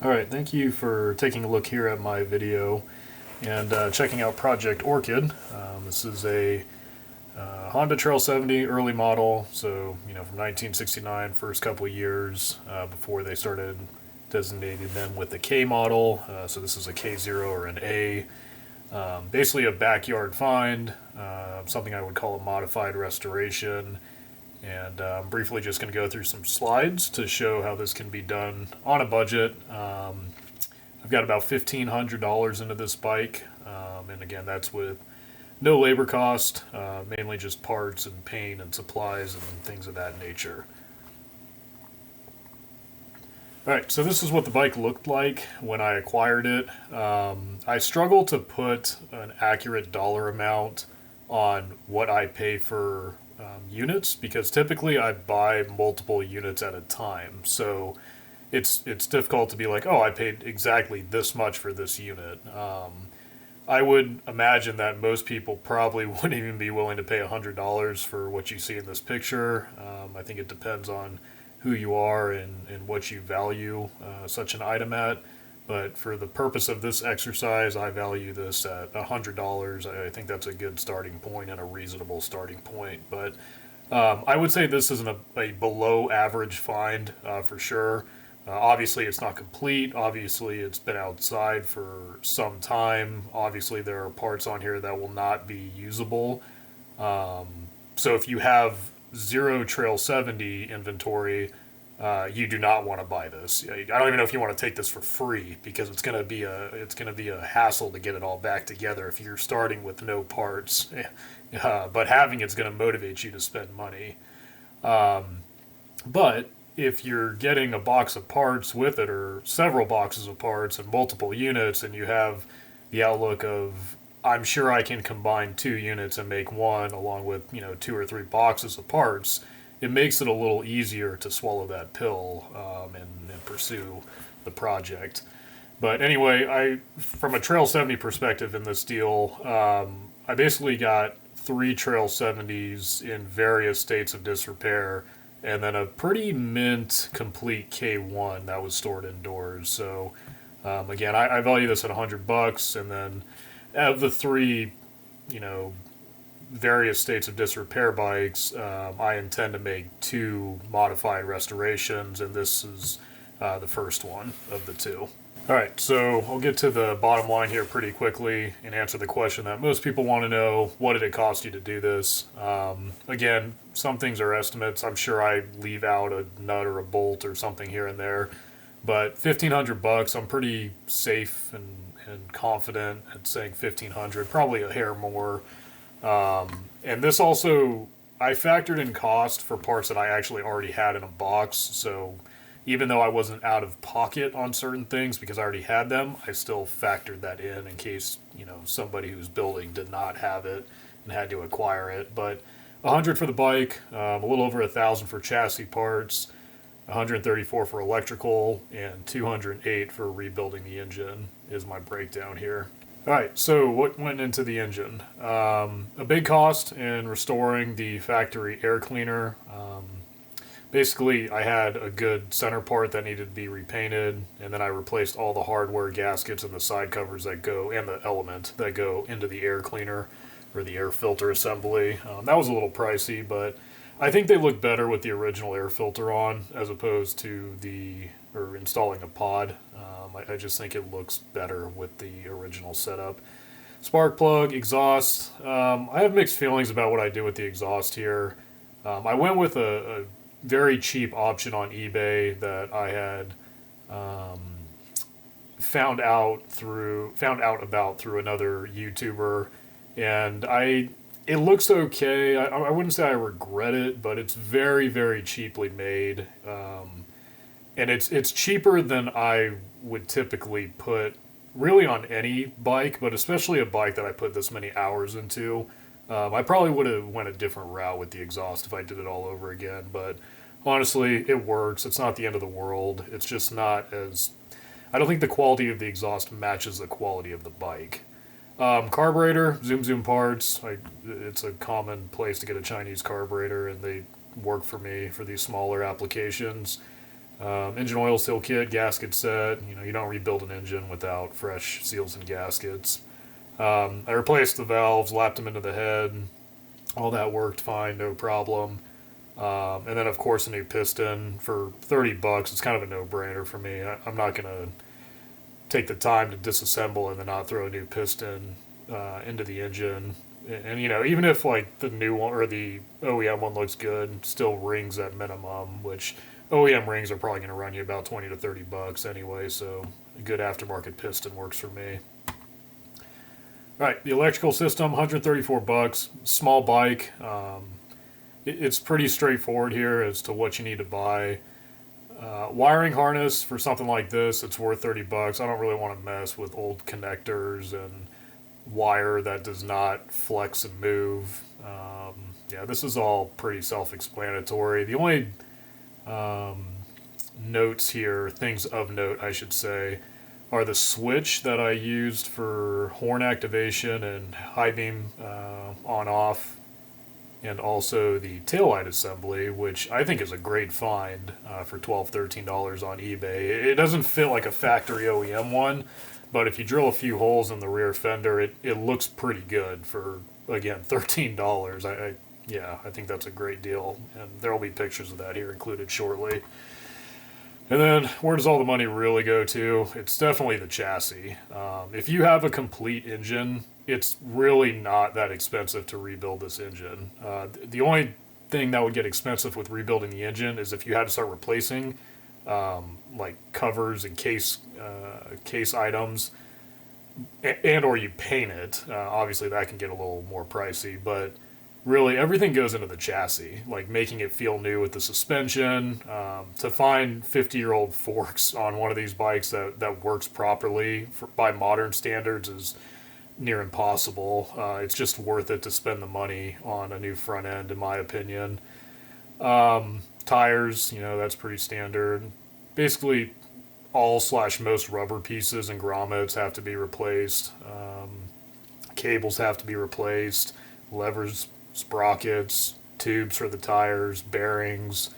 Alright, thank you for taking a look here at my video and checking out Project Orchid. This is a Honda Trail 70 early model, so from 1969, first couple of years before they started designating them with the K model. So this is a K0 or an A. Basically a backyard find, something I would call a modified restoration. And I'm briefly just going to go through some slides to show how this can be done on a budget. I've got about $1,500 into this bike, and again, that's with no labor cost, mainly just parts and paint and supplies and things of that nature. Alright, so this is what the bike looked like when I acquired it. I struggle to put an accurate dollar amount on what I pay for units, because typically I buy multiple units at a time. So it's difficult to be like, oh, I paid exactly this much for this unit. I would imagine that most people probably wouldn't even be willing to pay $100 for what you see in this picture. I think it depends on who you are and what you value such an item at. But for the purpose of this exercise, I value this at $100. I think that's a good starting point and a reasonable starting point. But I would say this isn't a below average find for sure. Obviously, it's not complete. Obviously, it's been outside for some time. Obviously, there are parts on here that will not be usable. So if you have zero Trail 70 inventory, you do not want to buy this. I don't even know if you want to take this for free, because it's going to be a hassle to get it all back together if you're starting with no parts. But having it's going to motivate you to spend money. But if you're getting a box of parts with it, or several boxes of parts and multiple units, and you have the outlook of, I'm sure I can combine 2 units and make one, along with 2 or 3 boxes of parts, it makes it a little easier to swallow that pill and pursue the project. But anyway, from a Trail 70 perspective in this deal, I basically got 3 Trail 70s in various states of disrepair, and then a pretty mint complete K1 that was stored indoors. So again, I value this at $100, and then of the 3, various states of disrepair bikes, I intend to make 2 modified restorations, and this is the first one of the 2. Alright, so I'll get to the bottom line here pretty quickly and answer the question that most people want to know: what did it cost you to do this? Again, some things are estimates. I'm sure I leave out a nut or a bolt or something here and there, but $1,500, I'm pretty safe and confident at saying $1,500, probably a hair more. And this also, I factored in cost for parts that I actually already had in a box, so even though I wasn't out of pocket on certain things because I already had them, I still factored that in case, somebody who's building did not have it and had to acquire it. But $100 for the bike, a little over $1,000 for chassis parts, $134 for electrical, and $208 for rebuilding the engine is my breakdown here. Alright, so what went into the engine? A big cost in restoring the factory air cleaner. Basically, I had a good center part that needed to be repainted, and then I replaced all the hardware gaskets and the side covers that go, and the element that go into the air cleaner, or the air filter assembly. That was a little pricey, but I think they look better with the original air filter on, as opposed to installing a pod. I just think it looks better with the original setup. Spark plug, exhaust. I have mixed feelings about what I do with the exhaust here. I went with a very cheap option on eBay that I had found out about through another YouTuber, and it looks okay. I wouldn't say I regret it, but it's very, very cheaply made, and it's cheaper than I would typically put really on any bike, but especially a bike that I put this many hours into. I probably would have went a different route with the exhaust if I did it all over again, but honestly, it works. It's not the end of the world. It's just not as... I don't think the quality of the exhaust matches the quality of the bike. Carburetor, Zoom Zoom parts. It's a common place to get a Chinese carburetor, and they work for me for these smaller applications. Engine oil seal kit, gasket set. You know, you don't rebuild an engine without fresh seals and gaskets. I replaced the valves, lapped them into the head. All that worked fine, no problem. And then, of course, a new piston for $30. It's kind of a no-brainer for me. I'm not going to take the time to disassemble and then not throw a new piston into the engine. And you know, even if like the new one or the OEM one looks good, still rings at minimum, which OEM rings are probably going to run you about 20 to $30 anyway. So a good aftermarket piston works for me. All right, the electrical system, $134, small bike. It's pretty straightforward here as to what you need to buy. Wiring harness for something like this, it's worth $30. I don't really want to mess with old connectors and wire that does not flex and move. Yeah, this is all pretty self-explanatory. The only notes here, things of note, I should say, are the switch that I used for horn activation and high beam on-off, and also the taillight assembly, which I think is a great find for $12, $13 on eBay. It doesn't fit like a factory OEM one, but if you drill a few holes in the rear fender, it looks pretty good for, again, $13. Yeah, I think that's a great deal, and there will be pictures of that here included shortly. And then, where does all the money really go to? It's definitely the chassis. If you have a complete engine, it's really not that expensive to rebuild this engine. The only thing that would get expensive with rebuilding the engine is if you had to start replacing like covers and case items, and or you paint it. Obviously, that can get a little more pricey, but really everything goes into the chassis, like making it feel new with the suspension. To find 50-year-old forks on one of these bikes that works properly by modern standards is near impossible. It's just worth it to spend the money on a new front end, in my opinion. Tires, you know, that's pretty standard. Basically, all/most rubber pieces and grommets have to be replaced. Cables have to be replaced. Levers, sprockets, tubes for the tires, bearings.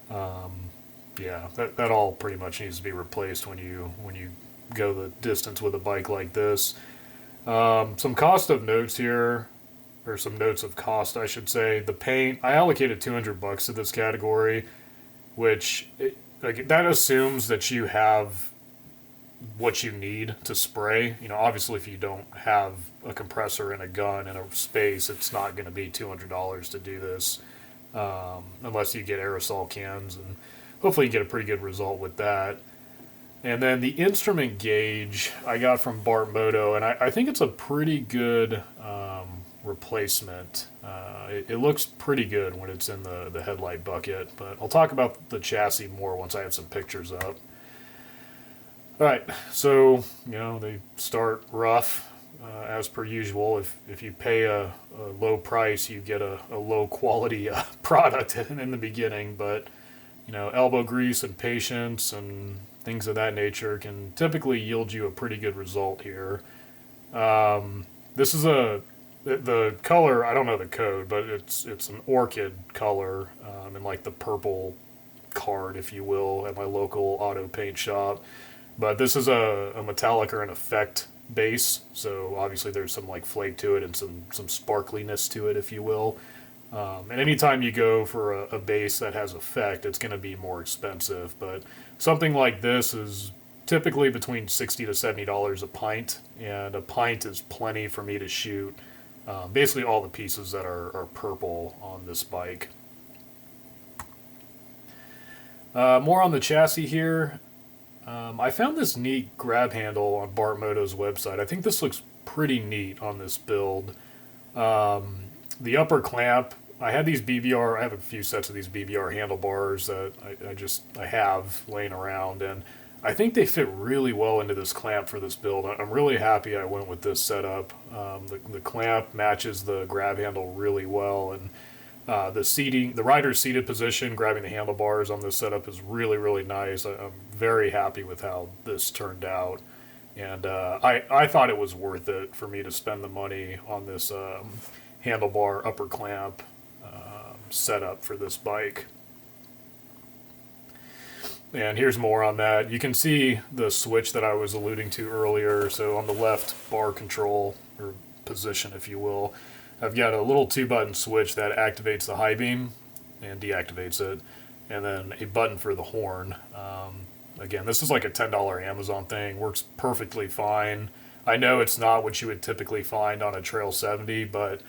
Yeah, that all pretty much needs to be replaced when you go the distance with a bike like this. Some cost of notes here, or some notes of cost, I should say. The paint, I allocated $200 to this category, which like that assumes that you have what you need to spray. You know, obviously, if you don't have a compressor and a gun and a space, it's not going to be $200 to do this, unless you get aerosol cans, and hopefully you get a pretty good result with that. And then the instrument gauge I got from Bart Moto, and I think it's a pretty good replacement. It looks pretty good when it's in the headlight bucket, but I'll talk about the chassis more once I have some pictures up. All right, so, you know, they start rough, as per usual. If you pay a low price, you get a low quality product in the beginning, but, you know, elbow grease and patience and things of that nature can typically yield you a pretty good result here. This is the color, I don't know the code, but it's an orchid color, in like the purple card, if you will, at my local auto paint shop. But this is a metallic or an effect base, so obviously there's some like flake to it and some sparkliness to it, if you will. And anytime you go for a base that has effect, it's going to be more expensive. But something like this is typically between $60 to $70 a pint, and a pint is plenty for me to shoot basically all the pieces that are purple on this bike. More on the chassis here. I found this neat grab handle on Bart Moto's website. I think this looks pretty neat on this build. The upper clamp, I had these BBR, I have a few sets of these BBR handlebars that I have laying around, and I think they fit really well into this clamp for this build. I'm really happy I went with this setup. The clamp matches the grab handle really well, and the rider's seated position, grabbing the handlebars on this setup is really, really nice. I'm very happy with how this turned out, and I thought it was worth it for me to spend the money on this handlebar upper clamp setup for this bike. And here's more on that. You can see the switch that I was alluding to earlier. So on the left bar control, or position if you will, I've got a little 2-button switch that activates the high beam and deactivates it, and then a button for the horn. Again, this is like a $10 Amazon thing, works perfectly fine. I know it's not what you would typically find on a Trail 70, but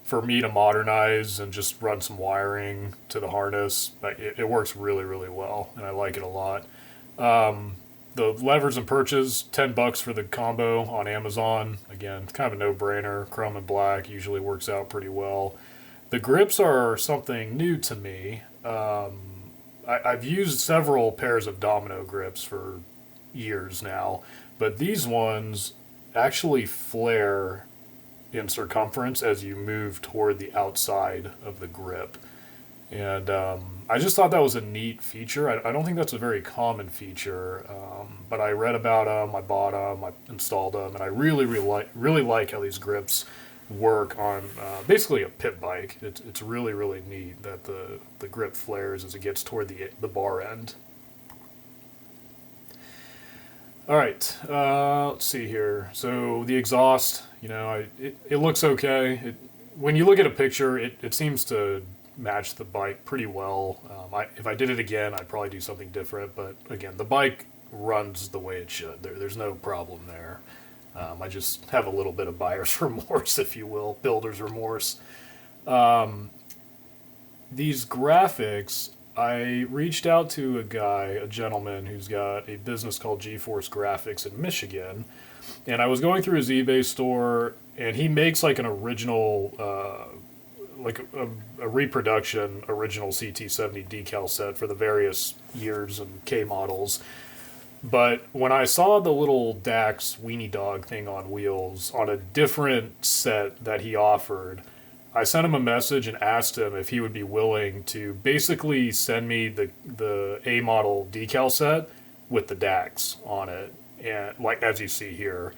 for me to modernize and just run some wiring to the harness, it works really, really well, and I like it a lot. The levers and perches, $10 for the combo on Amazon. Again, it's kind of a no-brainer. Chrome and black usually works out pretty well. The grips are something new to me. I've used several pairs of Domino grips for years now, but these ones actually flare in circumference as you move toward the outside of the grip. And I just thought that was a neat feature. I don't think that's a very common feature, but I read about them, I bought them, I installed them, and I really like how these grips work on basically a pit bike. It's really, really neat that the grip flares as it gets toward the bar end. All right, let's see here. So the exhaust, it looks okay. When you look at a picture, it seems to match the bike pretty well. If I did it again, I'd probably do something different. But again, the bike runs the way it should. There's no problem there. I just have a little bit of buyer's remorse, if you will, builder's remorse. These graphics, I reached out to a gentleman who's got a business called GeForce Graphics in Michigan, and I was going through his eBay store, and he makes like an original, like a reproduction original CT70 decal set for the various years and K models. But when I saw the little Dax Weenie Dog thing on wheels on a different set that he offered, I sent him a message and asked him if he would be willing to basically send me the A model decal set with the Dax on it, and like as you see here.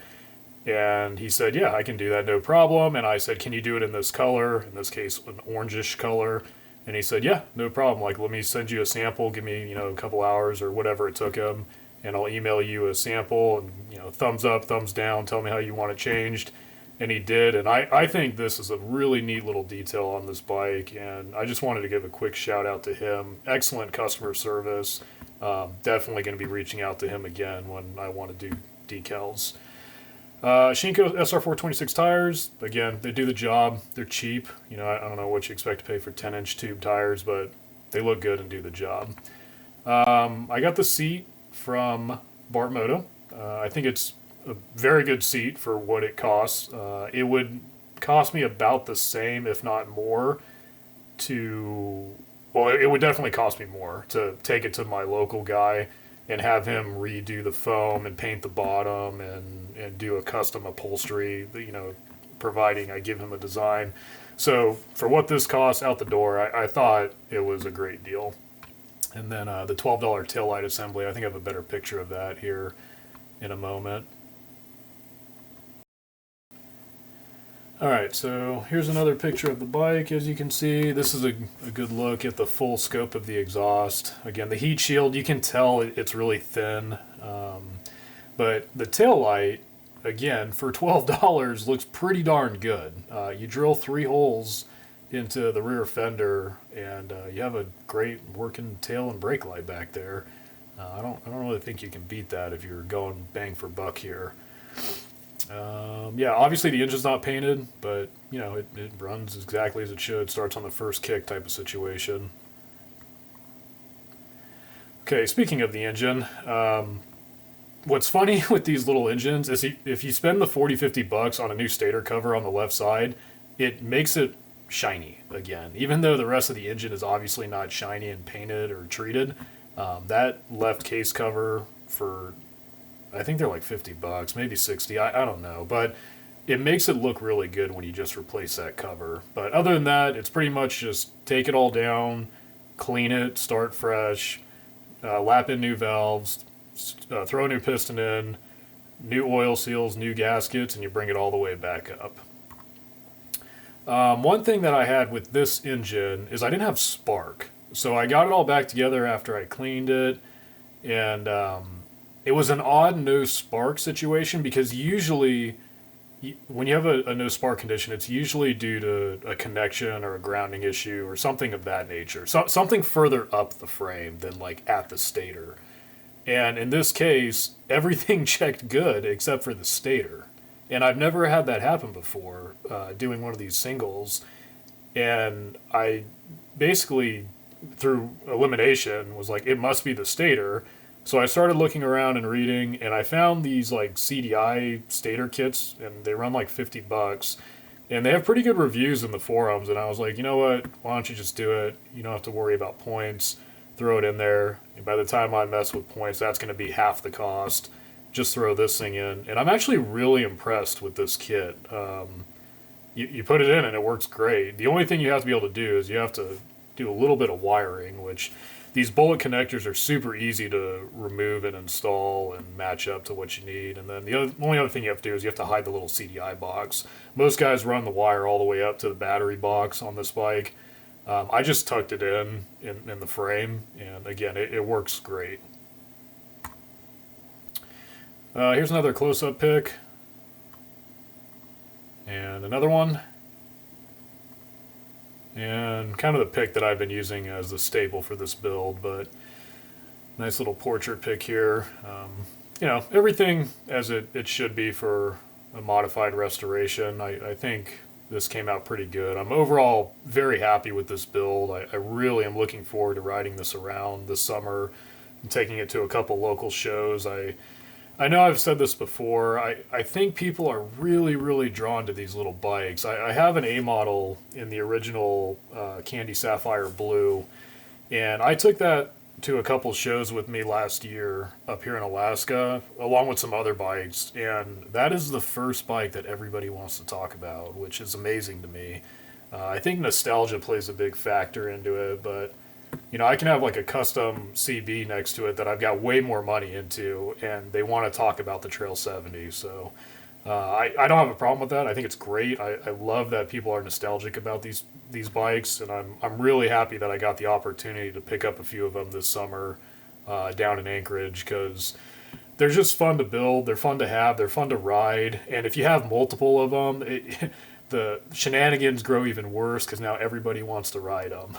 And he said, yeah, I can do that, no problem. And I said, can you do it in this color? In this case, an orangish color. And he said, yeah, no problem. Like, let me send you a sample. Give me, a couple hours or whatever it took him, and I'll email you a sample, and thumbs up, thumbs down, tell me how you want it changed. And he did, and I think this is a really neat little detail on this bike, and I just wanted to give a quick shout out to him. Excellent customer service. Definitely going to be reaching out to him again when I want to do decals. Shinko SR426 tires, again, they do the job. They're cheap. I don't know what you expect to pay for 10-inch tube tires, but they look good and do the job. I got the seat from Bartmoto. I think it's a very good seat for what it costs. It would cost me about the same, if not more, it would definitely cost me more to take it to my local guy and have him redo the foam and paint the bottom and do a custom upholstery, providing I give him a design. So for what this costs out the door, I thought it was a great deal. And then the $12 taillight assembly, I think I have a better picture of that here in a moment. Alright, so here's another picture of the bike. As you can see, this is a good look at the full scope of the exhaust. Again, the heat shield, you can tell it's really thin. But the taillight, again, for $12 looks pretty darn good. You drill 3 holes into the rear fender, and you have a great working tail and brake light back there. I don't really think you can beat that if you're going bang for buck here. Yeah, obviously the engine's not painted, but it runs exactly as it should. Starts on the first kick type of situation. Okay, speaking of the engine, what's funny with these little engines is if you spend the $40-50 on a new stator cover on the left side, it makes it shiny again. Even though the rest of the engine is obviously not shiny and painted or treated, that left case cover for, I think they're like $50, maybe 60, I don't know, but it makes it look really good when you just replace that cover. But other than that, it's pretty much just take it all down, clean it, start fresh, lap in new valves, throw a new piston in, new oil seals, new gaskets, and you bring it all the way back up. One thing that I had with this engine is I didn't have spark. So I got it all back together after I cleaned it, And it was an odd no spark situation because usually when you have a no spark condition, it's usually due to a connection or a grounding issue or something of that nature. Something further up the frame than like at the stator. And in this case, everything checked good except for the stator. And I've never had that happen before doing one of these singles. And I basically, through elimination, was like, it must be the stator. So I started looking around and reading, and I found these like CDI stator kits, and they run like $50, and they have pretty good reviews in the forums. And I was like, you know what? Why don't you just do it? You don't have to worry about points. Throw it in there, and by the time I mess with points, that's going to be half the cost. Just throw this thing in, and I'm actually really impressed with this kit. You put it in and it works great. The only thing you have to be able to do is you have to do a little bit of wiring, which these bullet connectors are super easy to remove and install and match up to what you need. And then the only other thing you have to do is you have to hide the little CDI box. Most guys run the wire all the way up to the battery box on this bike. I just tucked it in the frame, and again, it works great. Here's another close-up pic. And another one. And kind of the pick that I've been using as the staple for this build, but nice little portrait pick here. You know, everything as it should be for a modified restoration. I think this came out pretty good. I'm overall very happy with this build. I really am looking forward to riding this around this summer and taking it to a couple local shows. I know I've said this before. I think people are really, really drawn to these little bikes. I have an A model in the original Candy Sapphire Blue, and I took that to a couple shows with me last year up here in Alaska, along with some other bikes, and that is the first bike that everybody wants to talk about, which is amazing to me. I think nostalgia plays a big factor into it, but you know, I can have like a custom CB next to it that I've got way more money into, and they want to talk about the Trail 70. So I don't have a problem with that. I think it's great. I love that people are nostalgic about these bikes, and I'm really happy that I got the opportunity to pick up a few of them this summer down in Anchorage, because they're just fun to build. They're fun to have. They're fun to ride. And if you have multiple of them, the shenanigans grow even worse because now everybody wants to ride them.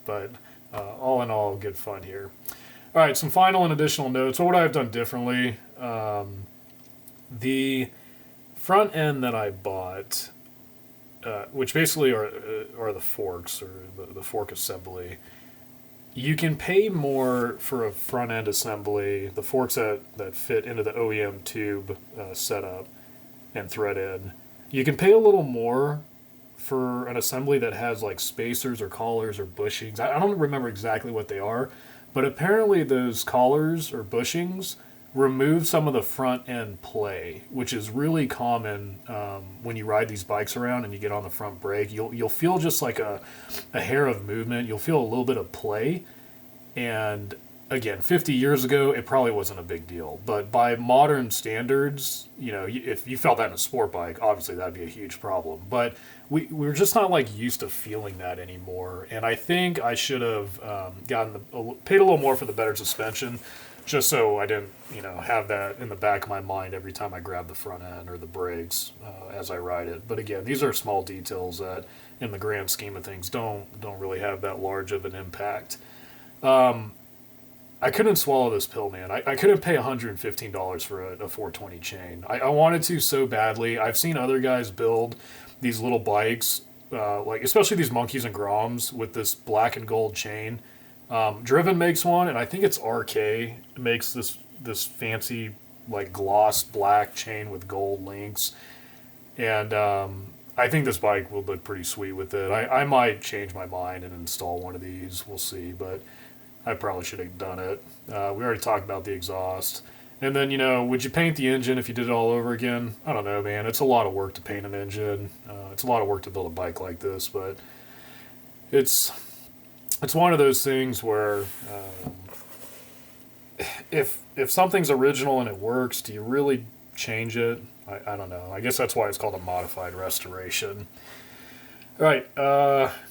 But all in all, good fun here. All right, some final and additional notes. What would I have done differently? The front end that I bought, which basically are the forks or the fork assembly, you can pay more for a front end assembly, the forks that fit into the OEM tube setup and thread in. You can pay a little more for an assembly that has like spacers or collars or bushings. I don't remember exactly what they are, but apparently those collars or bushings remove some of the front end play, which is really common when you ride these bikes around and you get on the front brake. You'll feel just like a hair of movement. You'll feel a little bit of play, and again, 50 years ago, it probably wasn't a big deal. But by modern standards, you know, if you felt that in a sport bike, obviously that'd be a huge problem. But we're just not like used to feeling that anymore. And I think I should have paid a little more for the better suspension, just so I didn't, you know, have that in the back of my mind every time I grab the front end or the brakes as I ride it. But again, these are small details that, in the grand scheme of things, don't really have that large of an impact. I couldn't swallow this pill, man. I couldn't pay $115 for a 420 chain. I wanted to so badly. I've seen other guys build these little bikes, like especially these Monkeys and Groms with this black and gold chain. Driven makes one, and I think it's RK makes this fancy like gloss black chain with gold links. And I think this bike will look pretty sweet with it. I might change my mind and install one of these. We'll see, but I probably should have done it. We already talked about the exhaust. And then, you know, would you paint the engine if you did it all over again? I don't know, man. It's a lot of work to paint an engine. It's a lot of work to build a bike like this, but it's one of those things where if something's original and it works, do you really change it? I don't know. I guess that's why it's called a modified restoration. All right,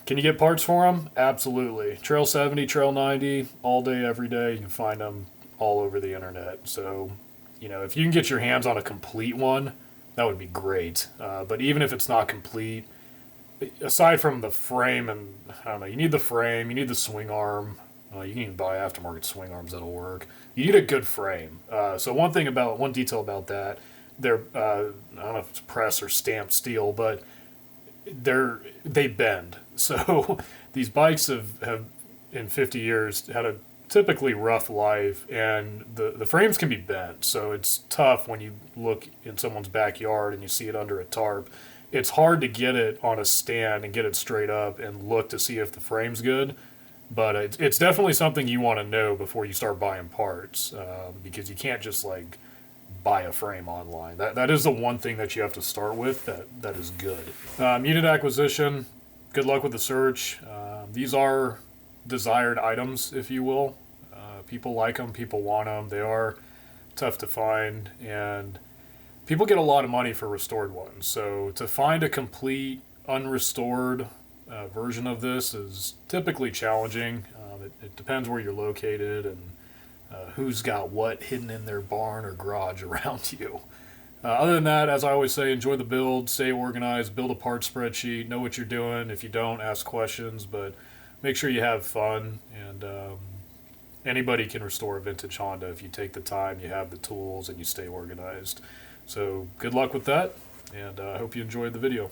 can you get parts for them? Absolutely. Trail 70, Trail 90, all day, every day. You can find them all over the internet. So, you know, if you can get your hands on a complete one, that would be great. But even if it's not complete, aside from the frame and, I don't know, you need the frame, you need the swing arm. You can even buy aftermarket swing arms that'll work. You need a good frame. So one detail about that, they're I don't know if it's pressed or stamped steel, but they bend. So these bikes have in 50 years had a typically rough life, and the frames can be bent. So it's tough when you look in someone's backyard and you see it under a tarp. It's hard to get it on a stand and get it straight up and look to see if the frame's good. But it's definitely something you want to know before you start buying parts, because you can't just like buy a frame online. That is the one thing that you have to start with that is good. Unit acquisition, good luck with the search. These are desired items, if you will. People like them, people want them. They are tough to find, and people get a lot of money for restored ones. So to find a complete unrestored version of this is typically challenging. It depends where you're located and who's got what hidden in their barn or garage around you. Other than that, as I always say, enjoy the build, stay organized, build a parts spreadsheet, know what you're doing. If you don't, ask questions, but make sure you have fun. And anybody can restore a vintage Honda if you take the time, you have the tools, and you stay organized. So good luck with that, and I hope you enjoyed the video.